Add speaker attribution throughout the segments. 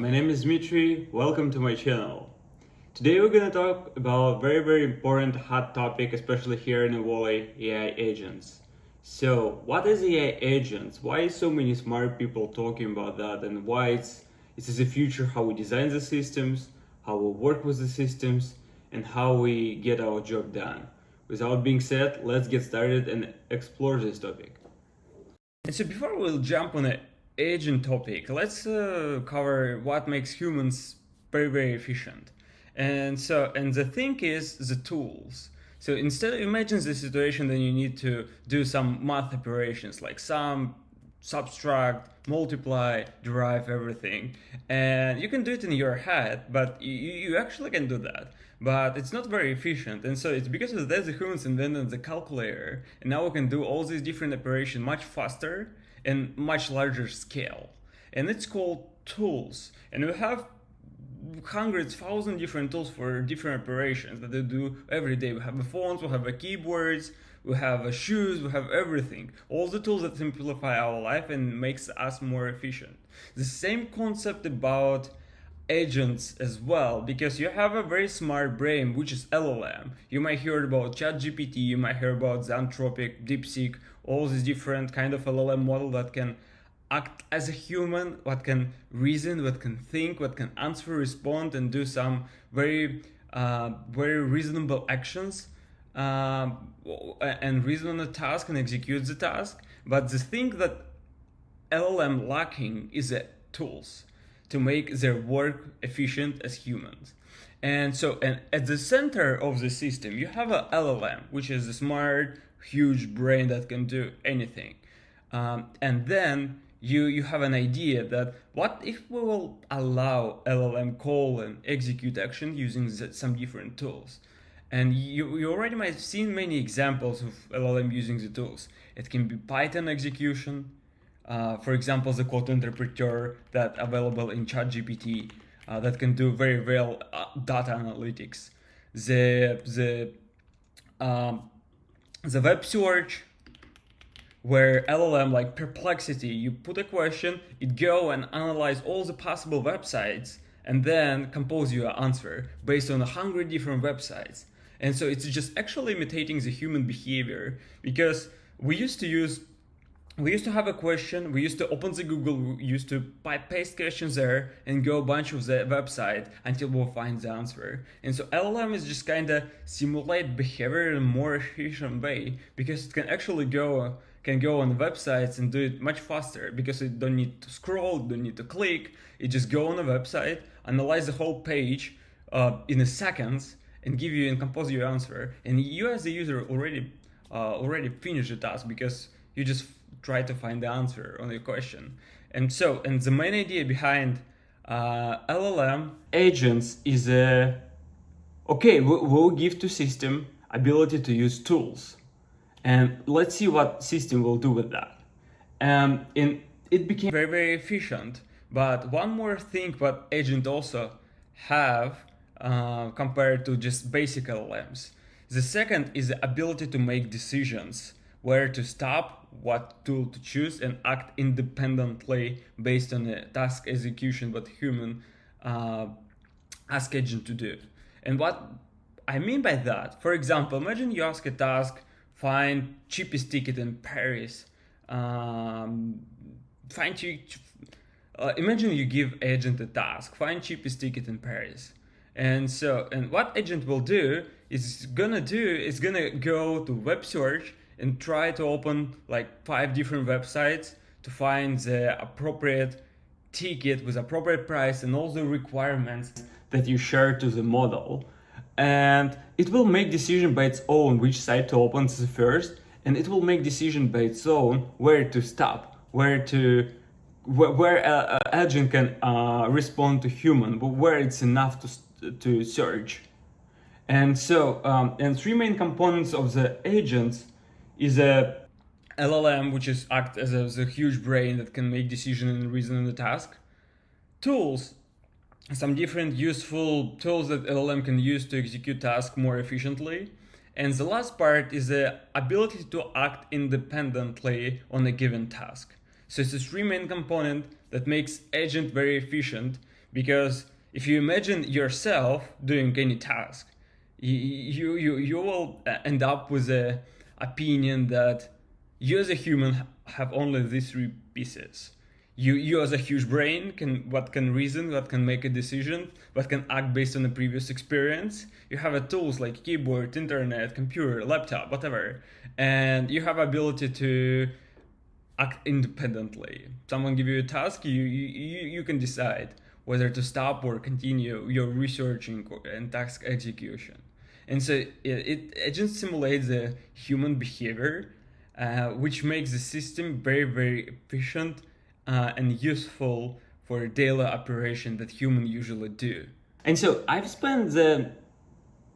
Speaker 1: my name is Dmitry. Welcome to my channel. Today we're gonna talk about very important hot topic, especially here in Ivoli, AI agents. So, what is AI agents? Why so many smart people talking about that, and why it is the future? How we design the systems, how we work with the systems, and how we get our job done. Without being said, let's get started and explore this topic. And so before we'll jump on the agent topic, let's cover what makes humans very efficient. And the thing is the tools. So instead, imagine the situation that you need to do some math operations like sum, subtract, multiply, derive, everything. And you can do it in your head, but you actually can do that. But it's not very efficient. And so it's because of that the humans invented the calculator. And now we can do all these different operations much faster and much larger scale. And it's called tools. And we have hundreds, thousands different tools for different operations that they do every day. We have the phones, we have the keyboards, we have the shoes, we have everything. All the tools that simplify our life and makes us more efficient. The same concept about agents as well, because you have a very smart brain, which is LLM. You might hear about ChatGPT, you might hear about Anthropic, DeepSeek, all these different kind of LLM model that can act as a human, what can reason, what can think, what can answer, respond, and do some very reasonable actions and reason on the task and execute the task. But the thing that LLM lacking is the tools to make their work efficient as humans. And at the center of the system, you have a LLM, which is a smart, huge brain that can do anything. And then you have an idea that what if we will allow LLM call and execute action using some different tools? And you already might have seen many examples of LLM using the tools. It can be Python execution, for example, the code interpreter that available in ChatGPT that can do very well data analytics. The web search, where LLM like Perplexity, you put a question, it go and analyze all the possible websites and then compose you an answer based on 100 different websites. And so it's just actually imitating the human behavior, because we used to have a question, we used to open the Google, we used to paste questions there and go a bunch of the website until we'll find the answer. And so LLM is just kind of simulate behavior in a more efficient way, because it can actually go on websites and do it much faster, because it don't need to scroll, don't need to click. It just go on a website, analyze the whole page in a seconds, and give you and compose your answer. And you as the user already finished the task, because you just try to find the answer on your question. And the main idea behind LLM agents is we'll give to system ability to use tools. And let's see what system will do with that. And it became very efficient. But one more thing what agent also have compared to just basic LLMs. The second is the ability to make decisions, where to stop, what tool to choose, and act independently based on the task execution what human ask agent to do. And what I mean by that, for example, imagine you ask a task, find cheapest ticket in Paris. Imagine you give agent a task, find cheapest ticket in Paris. And what agent will do is gonna go to web search and try to open like 5 different websites to find the appropriate ticket with appropriate price and all the requirements that you share to the model. And it will make decision by its own which site to open first, and it will make decision by its own where to stop, where agent can respond to human, but where it's enough to search. And and 3 main components of the agents is a LLM, which is act as a huge brain that can make decision and reason on the task. Tools, some different useful tools that LLM can use to execute tasks more efficiently. And the last part is the ability to act independently on a given task. So it's a 3 main component that makes agent very efficient, because if you imagine yourself doing any task, you will end up with a opinion that you as a human have only these three pieces. You as a huge brain can reason, what can make a decision, what can act based on the previous experience. You have a tools like keyboard, internet, computer, laptop, whatever, and you have ability to act independently. Someone give you a task, you can decide whether to stop or continue your researching and task execution. And so it just simulates the human behavior, which makes the system very, very efficient and useful for daily operation that humans usually do. And so I've spent the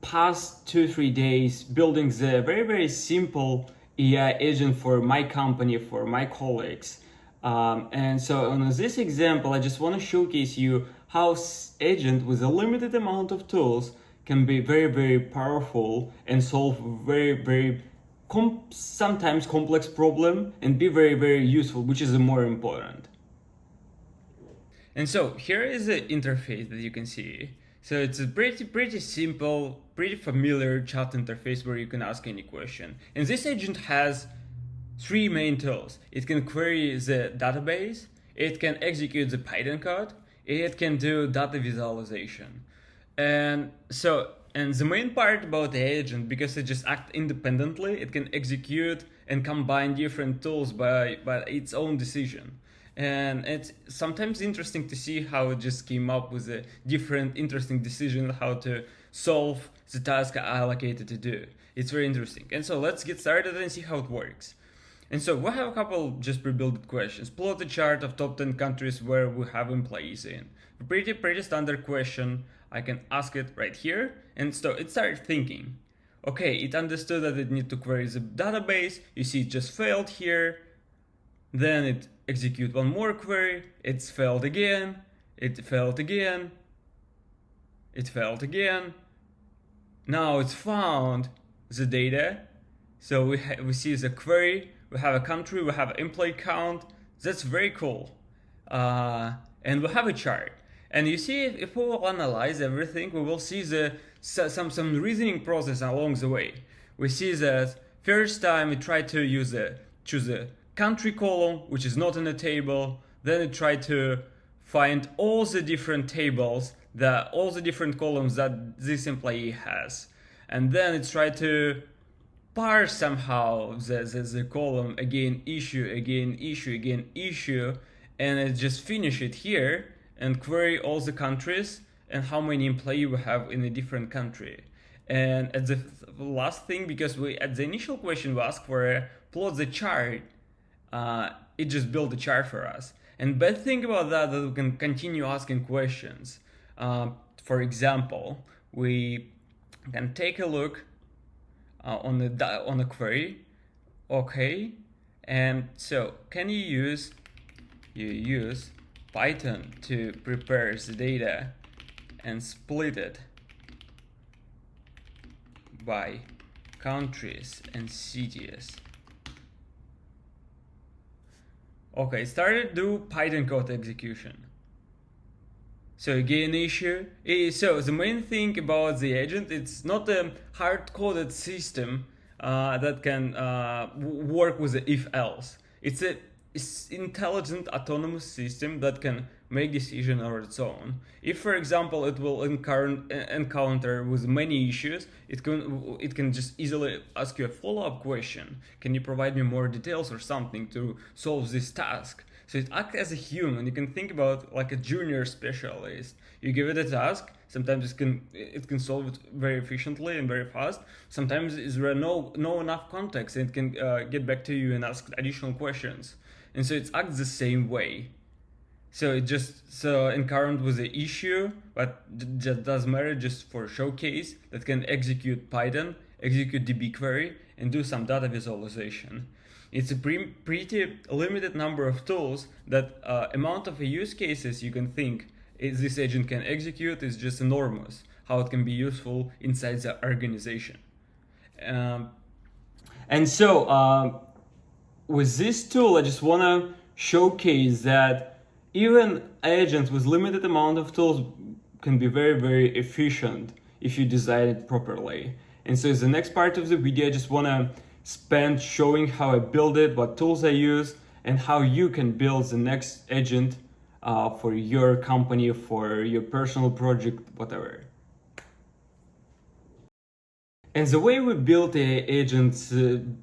Speaker 1: past 2-3 days building the very, very simple AI agent for my company, for my colleagues. And so on this example, I just want to showcase you how agent with a limited amount of tools can be very, very powerful and solve very, very sometimes complex problem and be very, very useful, which is more important. And so here is the interface that you can see. So it's a pretty simple, pretty familiar chat interface where you can ask any question. And this agent has three main tools. It can query the database, it can execute the Python code, it can do data visualization. And the main part about the agent, because it just acts independently, it can execute and combine different tools by its own decision. And it's sometimes interesting to see how it just came up with a different interesting decision how to solve the task I allocated to do. It's very interesting. And so let's get started and see how it works. And so we have a couple just pre-built questions. Plot a chart of top 10 countries where we have employees in. A pretty standard question. I can ask it right here. And so it started thinking. Okay, it understood that it needs to query the database. You see it just failed here. Then it execute one more query. It's failed again. It failed again. It failed again. Now it's found the data. So we see the query. We have a country. We have an employee count. That's very cool. And we have a chart. And you see, if we will analyze everything, we will see some reasoning process along the way. We see that first time we try to choose a country column, which is not in a table. Then it tried to find all the different tables, all the different columns that this employee has. And then it tried to parse somehow the column again, issue, again, issue, again, issue. And it just finish it here and query all the countries and how many employees we have in a different country. And at the last thing, because at the initial question we asked for a plot the chart, it just built a chart for us. And bad thing about that we can continue asking questions. For example, we can take a look on the query. Okay, and so can you use Python to prepare the data and split it by countries and cities. Okay, started do Python code execution. So again, issue. So the main thing about the agent, it's not a hard-coded system that can work with the if-else. It's an intelligent autonomous system that can make decision on its own. If, for example, it will encounter with many issues, it can just easily ask you a follow-up question. Can you provide me more details or something to solve this task? So it acts as a human. You can think about like a junior specialist. You give it a task. Sometimes it can solve it very efficiently and very fast. Sometimes there no enough context, and it can get back to you and ask additional questions. And so it acts the same way. So it just encountered with the issue, but that doesn't matter, just for showcase that can execute Python, execute DB query, and do some data visualization. It's a pretty limited number of tools. That amount of use cases you can think this agent can execute is just enormous. How it can be useful inside the organization. And so with this tool, I just want to showcase that Even agents with limited amount of tools can be very, very efficient if you design it properly. And so the next part of the video, I just want to spend showing how I build it, what tools I use, and how you can build the next agent for your company, for your personal project, whatever. And the way we build AI agents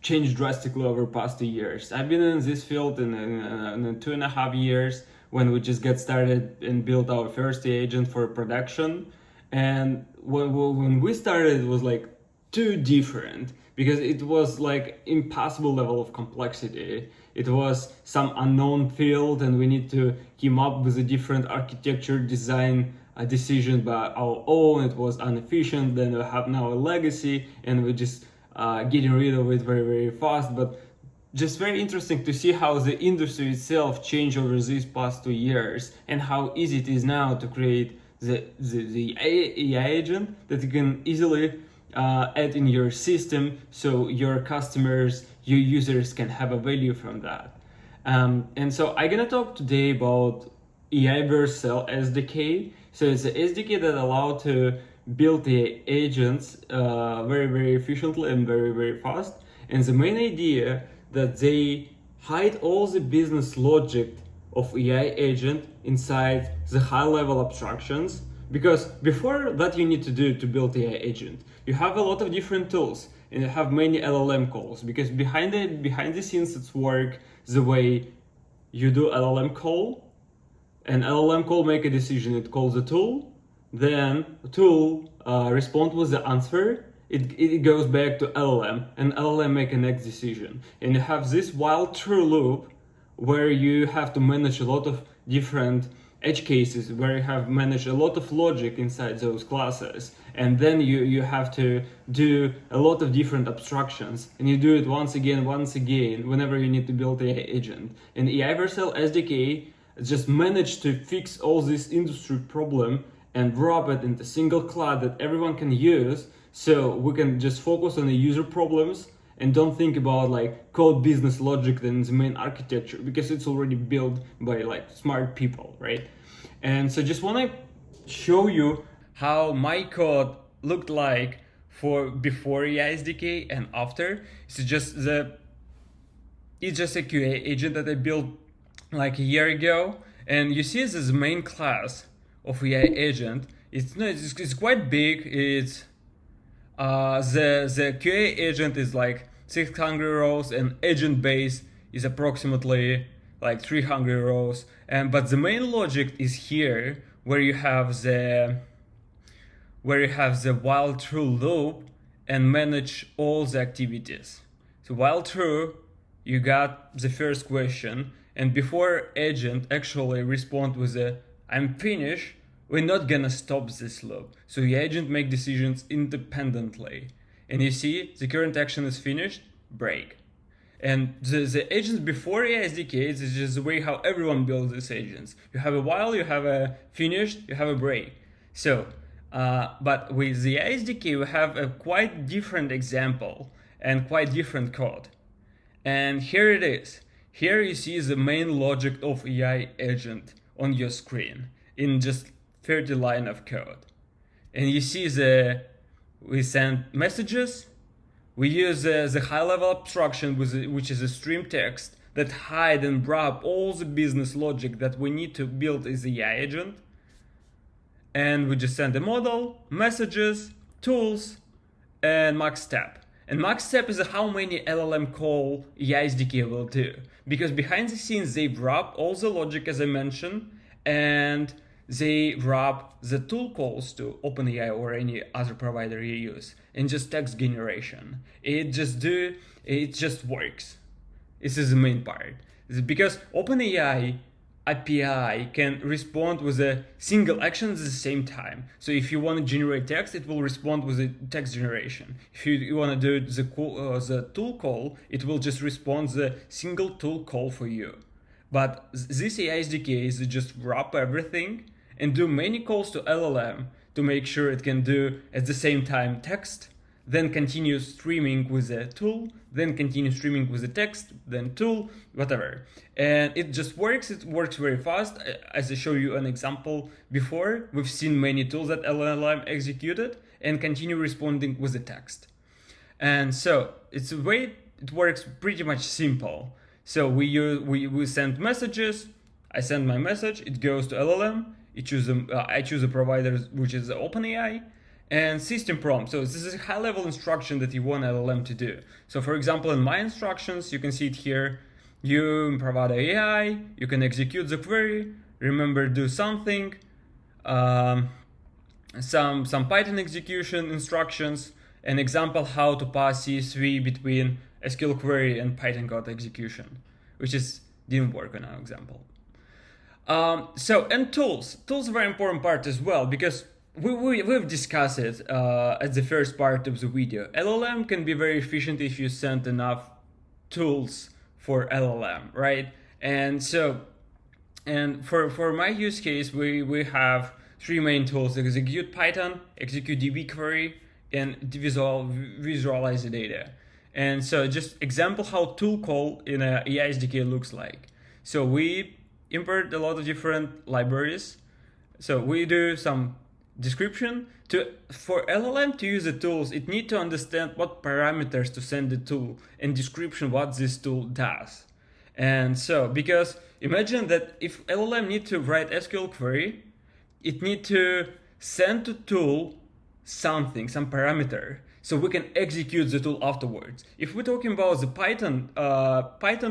Speaker 1: changed drastically over past 2 years. I've been in this field in 2.5 years when we just get started and built our first AI agent for production. And when we started, it was like too different because it was like impossible level of complexity. It was some unknown field and we need to come up with a different architecture design a decision by our own. It was inefficient. Then we have now a legacy and we're just getting rid of it very, very fast. But just very interesting to see how the industry itself changed over these past 2 years and how easy it is now to create the AI agent that you can easily add in your system so your customers, your users can have a value from that. And so I'm gonna talk today about AI Vercel SDK. So it's an SDK that allows to build the agents very, very efficiently and very, very fast. And the main idea that they hide all the business logic of AI agent inside the high-level abstractions. Because before that you need to do to build AI agent, you have a lot of different tools and you have many LLM calls. Because behind the scenes it's work the way you do LLM call. An LLM call make a decision, it calls a tool, then the tool respond with the answer, it goes back to LLM, and LLM make a next decision. And you have this while true loop where you have to manage a lot of different edge cases, where you have managed a lot of logic inside those classes. And then you have to do a lot of different abstractions, and you do it once again, whenever you need to build an agent. And AI Vercel SDK just managed to fix all this industry problem and wrap it into a single cloud that everyone can use, so we can just focus on the user problems and don't think about like code business logic and the main architecture because it's already built by like smart people, right? And so just want to show you how my code looked like for before AI SDK and after. It's just a QA agent that I built like a year ago, and you see this is the main class of AI agent. It's quite big. It's the QA agent is like 600 rows and agent base is approximately like 300 rows. But the main logic is here where you have the while true loop and manage all the activities. So while true, you got the first question, and before agent actually respond with a I'm finished, we're not gonna stop this loop. So the agent make decisions independently. And you see the current action is finished, break. And the agents before AI SDKs is just the way how everyone builds these agents. You have a while, you have a finished, you have a break. So, but with the AI SDK, we have a quite different example and quite different code. And here it is. Here you see the main logic of AI agent on your screen in just 30 line of code. And you see we send messages, we use the high-level abstraction which is a stream text that hide and wrap all the business logic that we need to build as the AI agent. And we just send a model, messages, tools, and max step. And max step is how many LLM call AI SDK will do. Because behind the scenes, they wrap all the logic as I mentioned, and they wrap the tool calls to OpenAI or any other provider you use, and just text generation. It just works. This is the main part. Because OpenAI API can respond with a single action at the same time. So if you want to generate text, it will respond with a text generation. If you want to do the tool call, it will just respond the single tool call for you. But this AI SDK is just wrap everything and do many calls to LLM to make sure it can do at the same time text, then continue streaming with a tool, then continue streaming with the text, then tool, whatever. And it just works. It works very fast. As I showed you an example before, we've seen many tools that LLM executed and continue responding with the text. And so it's a way it works pretty much simple. So we send messages. I send my message. It goes to LLM. I choose a provider, which is OpenAI, and system prompt. So this is a high-level instruction that you want LLM to do. So for example, in my instructions, you can see it here. You provide AI. You can execute the query. Remember, do something. Some Python execution instructions. An example how to pass CSV between SQL query and Python code execution, which didn't work on our example. And tools are a very important part as well, because we've discussed it at the first part of the video. LLM can be very efficient if you send enough tools for LLM, right? And for my use case, we have three main tools: execute Python, execute DB query, and visualize the data. And so just example how tool call in a AI SDK looks like. So we import a lot of different libraries. So we do some description. For LLM to use the tools, it needs to understand what parameters to send the tool and description what this tool does. And so, because imagine that if LLM need to write SQL query, it need to send to tool some parameter, so we can execute the tool afterwards. If we're talking about the Python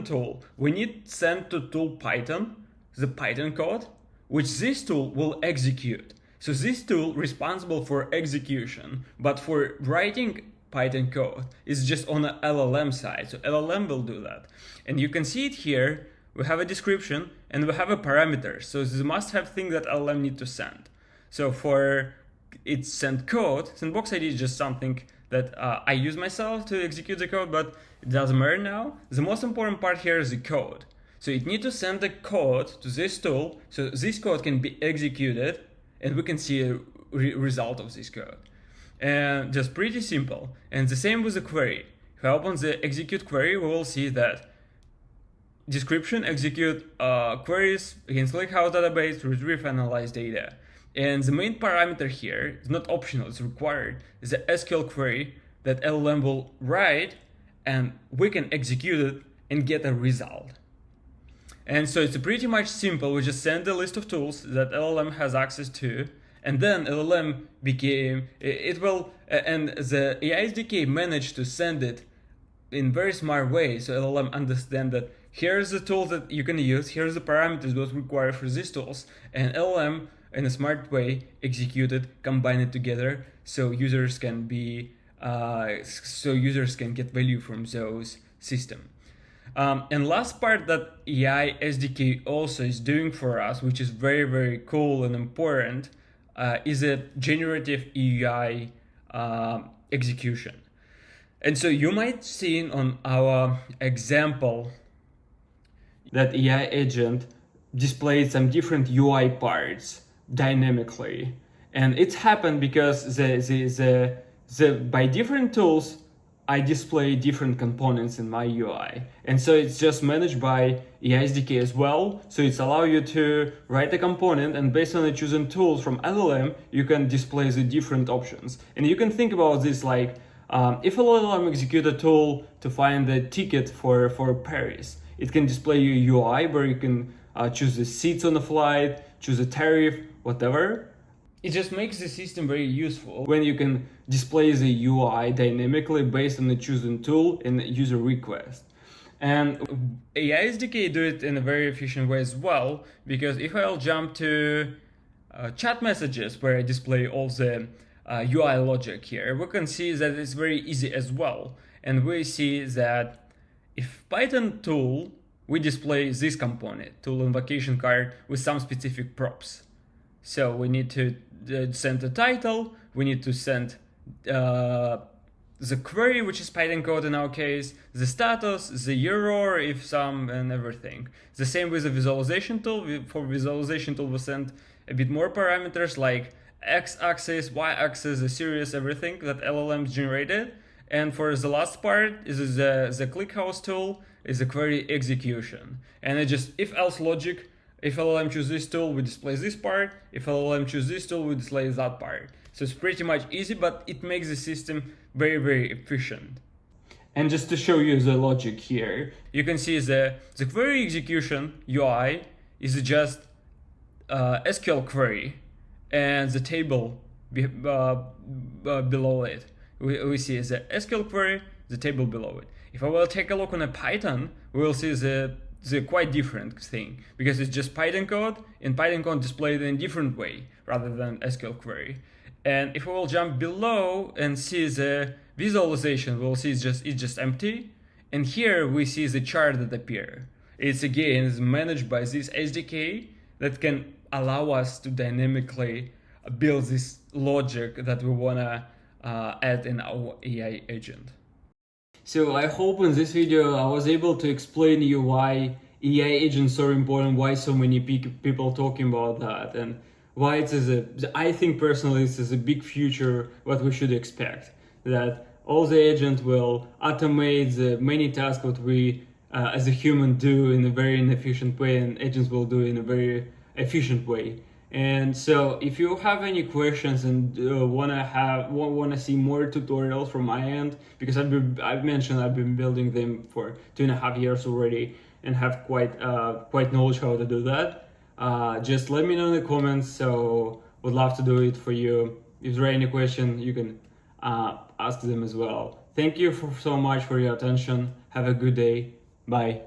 Speaker 1: tool, we need send to tool Python, the Python code, which this tool will execute. So this tool responsible for execution, but for writing Python code is just on the LLM side. So LLM will do that. And you can see it here. We have a description and we have a parameter. So this is a must-have thing that LLM need to send. So for its send code, sandbox ID is just something that I use myself to execute the code, but it doesn't matter now. The most important part here is the code. So it needs to send the code to this tool, so this code can be executed, and we can see a result of this code. And just pretty simple. And the same with the query. If I open the execute query, we will see that description, execute queries against lakehouse database, retrieve, analyze data. And the main parameter here is not optional, it's required, is the SQL query that LLM will write, and we can execute it and get a result. And so it's pretty much simple. We just send a list of tools that LLM has access to, and then LLM and the AI SDK managed to send it in very smart way. So LLM understand that here's the tool that you can use, here's the parameters that required for these tools, and LLM in a smart way execute it, combine it together, so users can get value from those systems. And last part that AI SDK also is doing for us, which is very, very cool and important, is a generative AI execution. And so you might see on our example that AI agent displayed some different UI parts dynamically. And it's happened because by different tools, I display different components in my UI. And so it's just managed by AI SDK as well. So it's allow you to write a component, and based on the chosen tools from LLM, you can display the different options. And you can think about this like, if LLM execute a tool to find the ticket for Paris, it can display your UI where you can choose the seats on the flight, choose a tariff, whatever. It just makes the system very useful when you can display the UI dynamically based on the chosen tool and user request. And AI SDK do it in a very efficient way as well, because if I'll jump to chat messages where I display all the UI logic here, we can see that it's very easy as well. And we see that if Python tool, we display this component, tool invocation card, with some specific props. So we need to send the title, we need to send the query, which is Python code in our case, the status, the error, if some, and everything. The same with the visualization tool. For visualization tool, we send a bit more parameters like x-axis, y-axis, the series, everything that LLMs generated. And for the last part is the ClickHouse tool is the query execution. And it just if else logic. If LLM choose this tool, we display this part. If LLM choose this tool, we display that part. So it's pretty much easy, but it makes the system very, very efficient. And just to show you the logic here, you can see the query execution UI is just SQL query and the table below it. We see the SQL query, the table below it. If I will take a look on a Python, we will see the quite different thing, because it's just Python code, and Python code displayed in a different way rather than SQL query. And if we will jump below and see the visualization, we'll see it's just empty. And here we see the chart that appear. It's again is managed by this SDK that can allow us to dynamically build this logic that we wanna add in our AI agent. So I hope in this video I was able to explain you why AI agents are important, why so many people talking about that, and why it is I think personally this is a big future what we should expect. That all the agent will automate the many tasks what we as a human do in a very inefficient way, and agents will do in a very efficient way. And so if you have any questions and wanna see more tutorials from my end, because I've been building them for 2.5 years already and have quite knowledge how to do that, just let me know in the comments. So would love to do it for you. If there are any questions, you can ask them as well. Thank you so much for your attention. Have a good day. Bye.